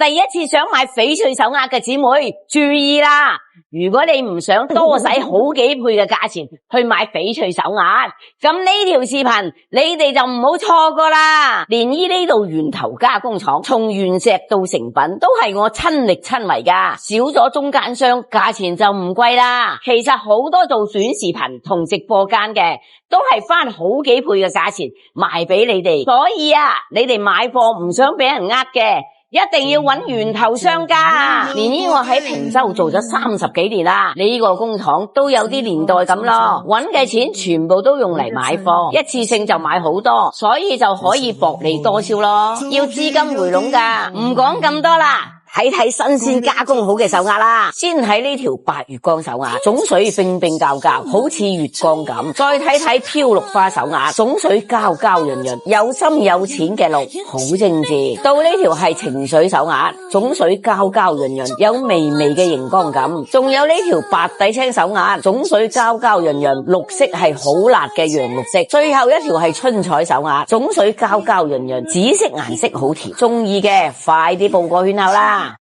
第一次想買翡翠手鐲嘅姊妹注意啦！如果你唔想多使好幾倍嘅價錢去買翡翠手鐲，咁呢條視頻你哋就唔好錯過啦！連呢度源頭加工廠，從原石到成品都係我親力親為噶，少咗中間商，價錢就唔貴啦。其實好多做短視頻同直播間嘅，都係翻好幾倍嘅價錢賣俾你哋，所以啊，你哋買貨唔想俾人呃嘅，一定要揾源頭商家啊！連呢我喺平洲做咗30幾年啦，呢個工廠都有啲年代咁咯，揾嘅錢全部都用嚟買貨，一次性就買好多，所以就可以薄利多銷咯。要資金回籠噶，唔講咁多啦。睇睇新鮮加工好嘅手鐲啦，先睇呢條白月光手鐲，種水冰冰膠膠，好似月光咁。再睇睇飄綠花手鐲，種水膠膠潤潤，有深有淺嘅綠，好精緻。到呢條係情緒手鐲，種水膠膠潤潤，有微微嘅熒光感。仲有呢條白底青手鐲，種水膠膠潤潤，綠色係好辣嘅洋綠色。最後一條係春彩手鐲，種水膠膠潤潤，紫色顏色好甜。中意嘅快啲報個圈口啦！